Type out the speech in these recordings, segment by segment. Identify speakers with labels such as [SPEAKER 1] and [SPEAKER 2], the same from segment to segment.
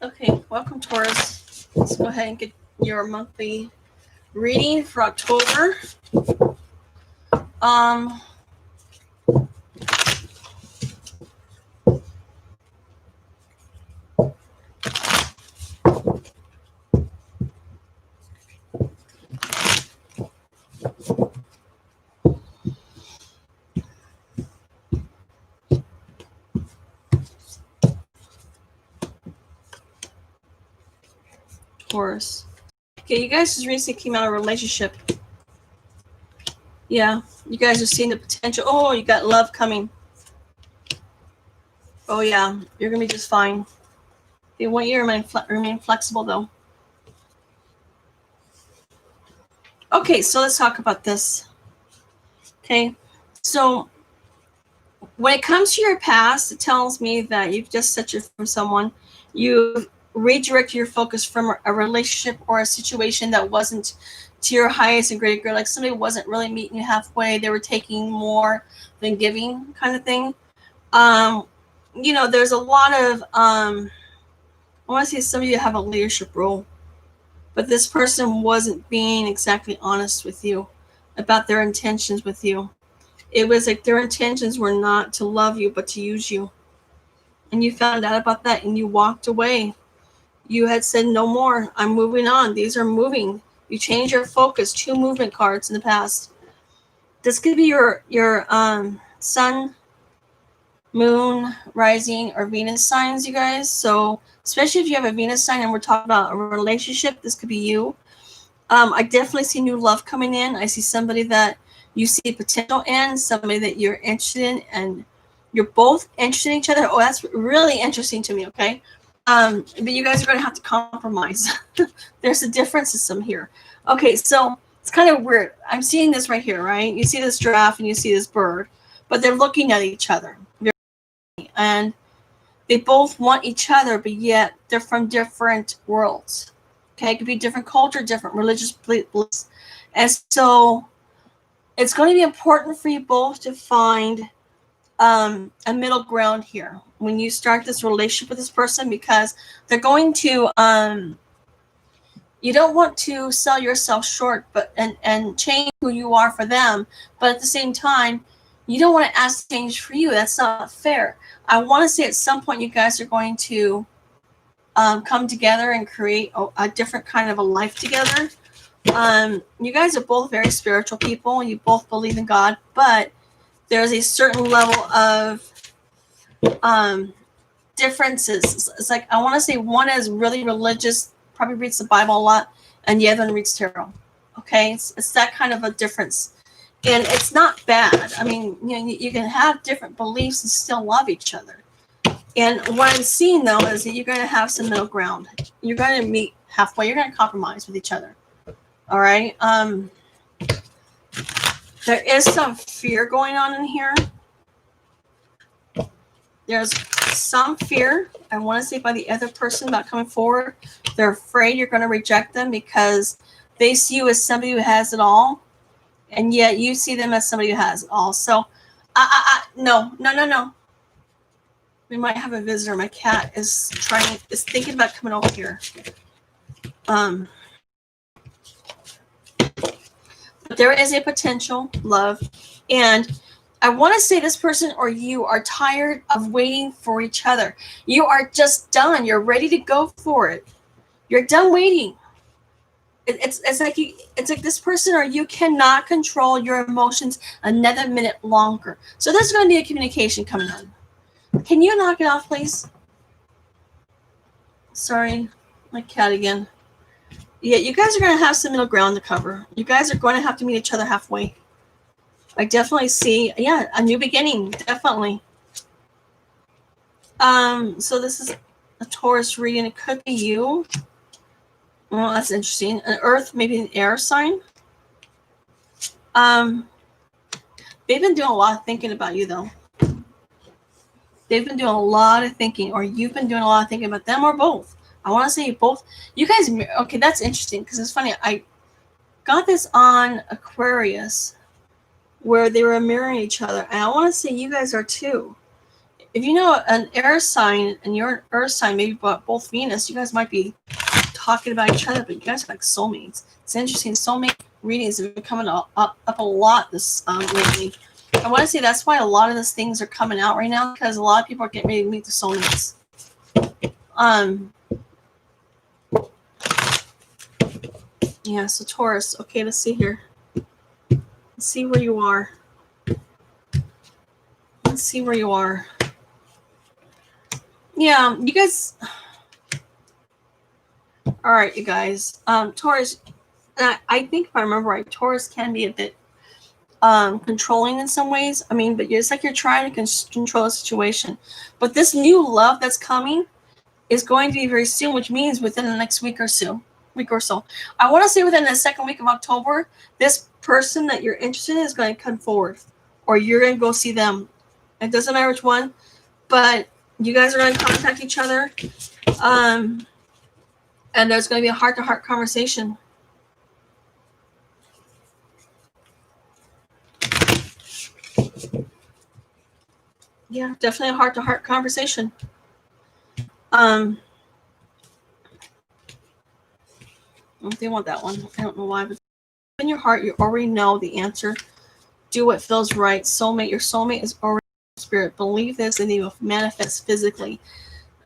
[SPEAKER 1] Okay, welcome, Taurus. Let's go ahead and get your monthly reading for October. Um, Taurus. Okay, you guys just recently came out of a relationship. Yeah, you guys are seeing the potential. Oh, you got love coming. Oh yeah, you're gonna be just fine. They want you to remain flexible though. Okay, so let's talk about this. Okay, so when it comes to your past, it tells me that you've just set your from someone. You've redirected your focus from a relationship or a situation that wasn't to your highest and greatest good. Like somebody wasn't really meeting you halfway. They were taking more than giving, kind of thing. Um, there's a lot of I want to say some of you have a leadership role, but this person wasn't being exactly honest with you about their intentions with you. It was like their intentions were not to love you, but to use you. And you found out about that and you walked away. You had said, no more. I'm moving on. These are moving. You changed your focus. 2 movement cards in the past. This could be your sun, moon, rising, or Venus signs, you guys. So especially if you have a Venus sign and we're talking about a relationship, this could be you. I definitely see new love coming in. I see somebody that you see potential in, somebody that you're interested in, and you're both interested in each other. Oh, that's really interesting to me, okay? But you guys are going to have to compromise. There's a difference in some here. Okay, so it's kind of weird. I'm seeing this right here, right? You see this giraffe and you see this bird, but they're looking at each other. And they both want each other, but yet they're from different worlds. Okay, it could be different culture, different religious beliefs. And so it's going to be important for you both to find a middle ground here when you start this relationship with this person, because they're going to you don't want to sell yourself short but and change who you are for them, but at the same time you don't want to ask change for you. That's not fair. I want to say at some point you guys are going to come together and create a different kind of a life together. You guys are both very spiritual people. You both believe in God, but there's a certain level of differences. It's like I want to say one is really religious, probably reads the Bible a lot, and the other one reads tarot. Okay, it's that kind of a difference, and it's not bad. I mean, you can have different beliefs and still love each other. And what I'm seeing though is that you're going to have some middle ground. You're going to meet halfway. You're going to compromise with each other. All right. There is some fear going on in here. There's some fear, I want to say, by the other person about coming forward. They're afraid you're going to reject them because they see you as somebody who has it all, and yet you see them as somebody who has it all. So, no. We might have a visitor. My cat is thinking about coming over here. But there is a potential love, and I want to say this person or you are tired of waiting for each other. You are just done. You're ready to go for it. You're done waiting. It's like this person or you cannot control your emotions another minute longer. So there's going to be a communication coming on. Can you knock it off, please? Sorry, my cat again. Yeah, you guys are going to have some middle ground to cover. You guys are going to have to meet each other halfway. I definitely see, a new beginning, definitely. So this is a Taurus reading. It could be you. Well, that's interesting. An Earth, maybe an air sign. They've been doing a lot of thinking about you, though. They've been doing a lot of thinking, or you've been doing a lot of thinking about them, or both. I want to say both. You guys, okay, that's interesting, because it's funny. I got this on Aquarius, where they were mirroring each other, and I want to say you guys are too. if you know an air sign and you're an earth sign, maybe both Venus, you guys might be talking about each other, but you guys are like soulmates. It's interesting. Soulmate readings have been coming up a lot this lately. I want to say that's why a lot of these things are coming out right now, because a lot of people are getting ready to meet the soulmates. Yeah, so Taurus. Okay, let's see here. Let's see where you are. Let's see where you are. Yeah, you guys. All right, you guys. Taurus. I think if I remember right, Taurus can be a bit controlling in some ways. I mean, but it's like you're trying to control a situation. But this new love that's coming is going to be very soon, which means within the next week or so. I want to say within the second week of October, this person that you're interested in is going to come forward, or you're going to go see them. It doesn't matter which one, but you guys are going to contact each other, and there's going to be a heart-to-heart conversation. Yeah, definitely a heart-to-heart conversation. They want that one. I don't know why, but in your heart, you already know the answer. Do what feels right. Soulmate. Your soulmate is already in spirit. Believe this, and they will manifest physically.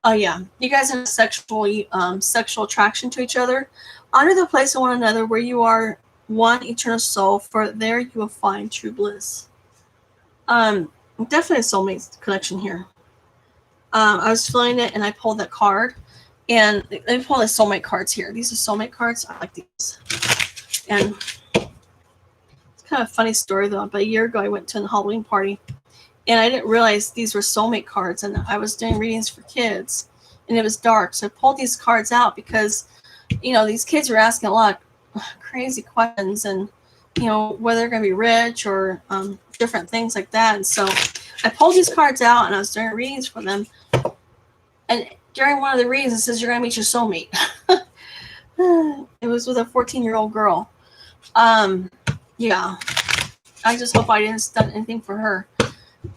[SPEAKER 1] Oh yeah, you guys have sexual attraction to each other. Honor the place of one another, where you are one eternal soul. For there you will find true bliss. Definitely a soulmate connection here. I was feeling it, and I pulled that card. And they pull the soulmate cards here. These are soulmate cards. I like these. And it's kind of a funny story, though. But a year ago, I went to a Halloween party, and I didn't realize these were soulmate cards. And I was doing readings for kids, and it was dark. So I pulled these cards out because, these kids were asking a lot of crazy questions, and, whether they're going to be rich or different things like that. And so I pulled these cards out, and I was doing readings for them. And during one of the readings, it says you're going to meet your soulmate. It was with a 14-year-old girl. Yeah. I just hope I didn't done anything for her.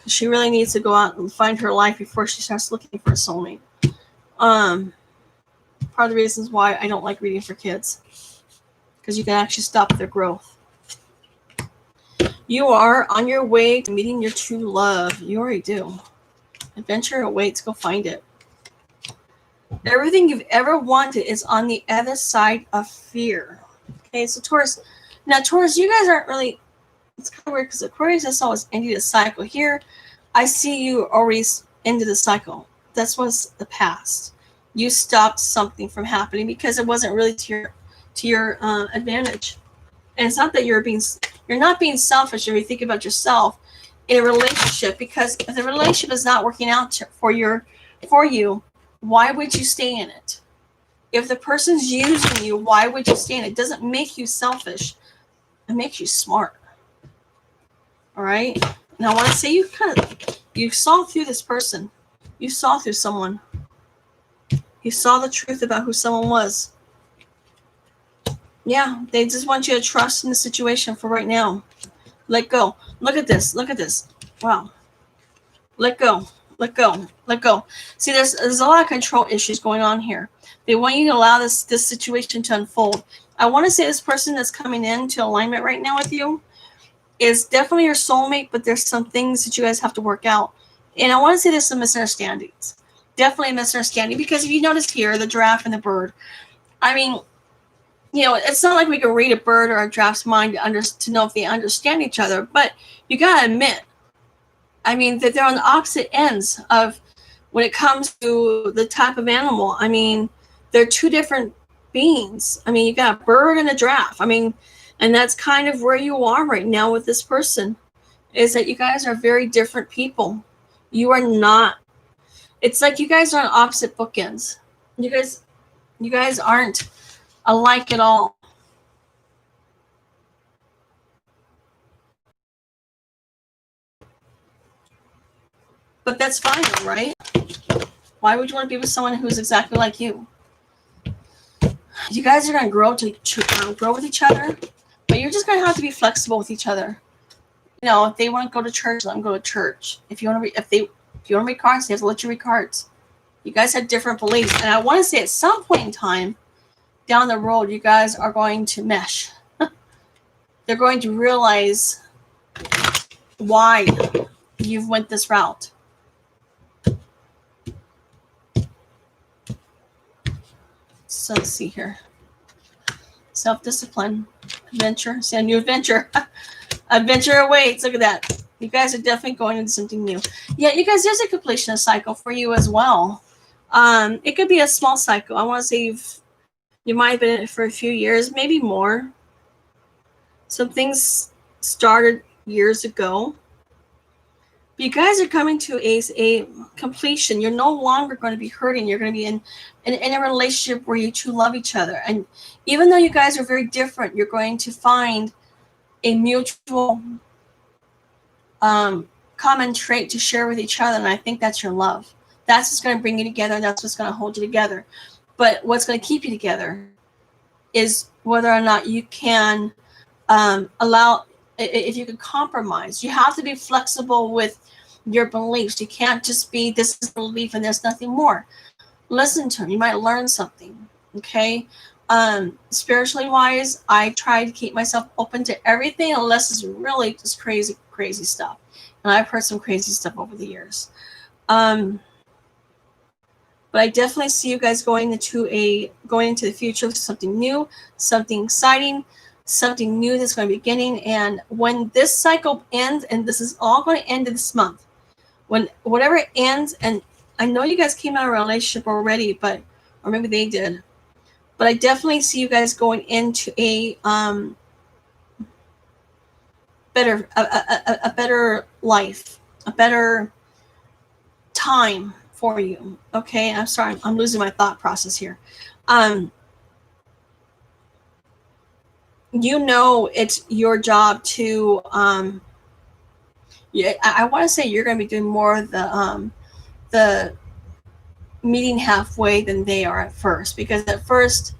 [SPEAKER 1] She really needs to go out and find her life before she starts looking for a soulmate. Part of the reasons why I don't like reading for kids, because you can actually stop their growth. You are on your way to meeting your true love. You already do. Adventure awaits. Go find it. Everything you've ever wanted is on the other side of fear. Okay, so Taurus. Now, Taurus, you guys aren't really... It's kind of weird because Aquarius, I saw was ending the cycle. Here, I see you already ended the cycle. That's what's the past. You stopped something from happening because it wasn't really to your advantage. And it's not that you're not being selfish or you think about yourself in a relationship, because if the relationship is not working out for you, why would you stay in it? If the person's using you, why would you stay in it? It doesn't make you selfish. It makes you smart. All right? Now, I want to say you saw through this person. You saw through someone. You saw the truth about who someone was. Yeah, they just want you to trust in the situation for right now. Let go. Look at this. Look at this. Wow. Let go. Let go. Let go. See, there's a lot of control issues going on here. They want you to allow this situation to unfold. I want to say this person that's coming into alignment right now with you is definitely your soulmate, but there's some things that you guys have to work out. And I want to say there's some misunderstandings. Definitely a misunderstanding, because if you notice here, the giraffe and the bird, I mean, it's not like we can read a bird or a giraffe's mind to know if they understand each other, but you got to admit, I mean, that they're on the opposite ends of when it comes to the type of animal. I mean, they're two different beings. I mean, you got a bird and a giraffe. I mean, and that's kind of where you are right now with this person, is that you guys are very different people. You are not. It's like you guys are on opposite bookends. You guys aren't alike at all. But that's fine, right? Why would you want to be with someone who's exactly like you? You guys are going to grow with each other, but you're just going to have to be flexible with each other. If they want to go to church, let them go to church. If If you want to read cards, they have to let you read cards. You guys have different beliefs. And I want to say at some point in time down the road, you guys are going to mesh. They're going to realize why you've went this route. So let's see here. Self-discipline, adventure, see a new adventure. Adventure awaits. Look at that. You guys are definitely going into something new. Yeah, you guys, there's a completion cycle for you as well. It could be a small cycle. I want to say you might have been in it for a few years, maybe more. Some things started years ago. You guys are coming to a completion. You're no longer going to be hurting. You're going to be in a relationship where you two love each other. And even though you guys are very different, you're going to find a mutual common trait to share with each other. And I think that's your love. That's what's going to bring you together. And that's what's going to hold you together. But what's going to keep you together is whether or not you can allow, if you can compromise. You have to be flexible with your beliefs. You can't just be, this is the belief and there's nothing more. Listen to them. You might learn something. Okay. Spiritually wise, I try to keep myself open to everything unless it's really just crazy stuff. And I've heard some crazy stuff over the years. But I definitely see you guys going into the future with something new, something exciting, something new that's going to be beginning. And when this cycle ends, and this is all going to end this month, when whatever it ends, and I know you guys came out of a relationship already, or maybe they did, but I definitely see you guys going into a better life, a better time for you. Okay, I'm sorry, I'm losing my thought process here. You know, it's your job to yeah, I want to say you're going to be doing more of the meeting halfway than they are at first, because at first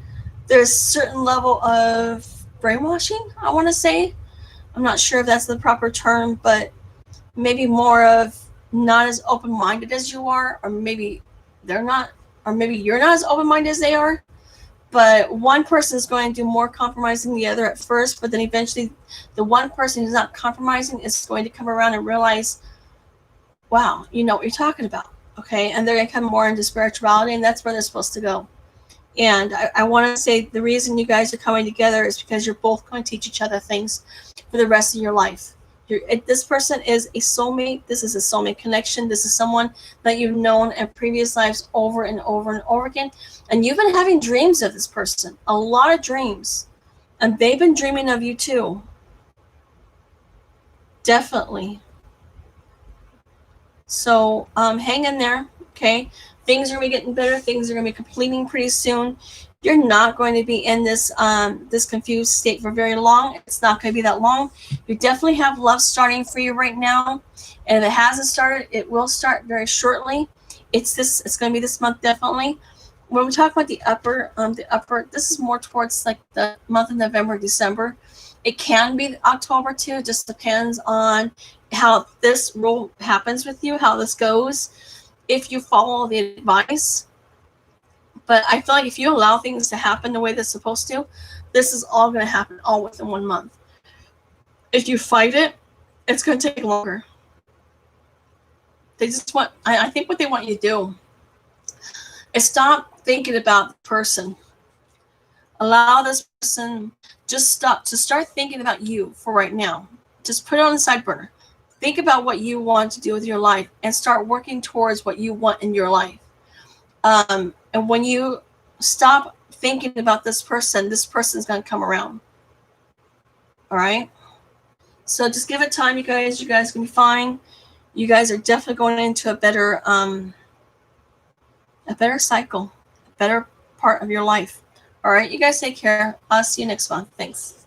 [SPEAKER 1] there's a certain level of brainwashing, I want to say. I'm not sure if that's the proper term, but maybe more of not as open-minded as you are, or maybe they're not, or maybe you're not as open-minded as they are. But one person is going to do more compromising than the other at first, but then eventually the one person who's not compromising is going to come around and realize, wow, you know what you're talking about. Okay, and they're going to come more into spirituality, and that's where they're supposed to go. And I want to say the reason you guys are coming together is because you're both going to teach each other things for the rest of your life. This person is a soulmate. This is a soulmate connection. This is someone that you've known in previous lives over and over and over again. And you've been having dreams of this person, a lot of dreams. And they've been dreaming of you too. Definitely. So hang in there, okay? Things are going to be getting better. Things are going to be completing pretty soon. You're not going to be in this this confused state for very long. It's not going to be that long. You definitely have love starting for you right now. And if it hasn't started, it will start very shortly. It's going to be this month, definitely. When we talk about the upper, this is more towards like the month of November, December. It can be October too. It just depends on how this rule happens with you, how this goes, if you follow the advice. But I feel like if you allow things to happen the way they're supposed to, this is all going to happen all within 1 month. If you fight it, it's going to take longer. They just want, I think what they want you to do is stop thinking about the person. Allow this person, just start thinking about you for right now. Just put it on the side burner. Think about what you want to do with your life and start working towards what you want in your life. And when you stop thinking about this person's going to come around. All right. So just give it time, you guys. You guys can be fine. You guys are definitely going into a better cycle, a better part of your life. All right. You guys take care. I'll see you next month. Thanks.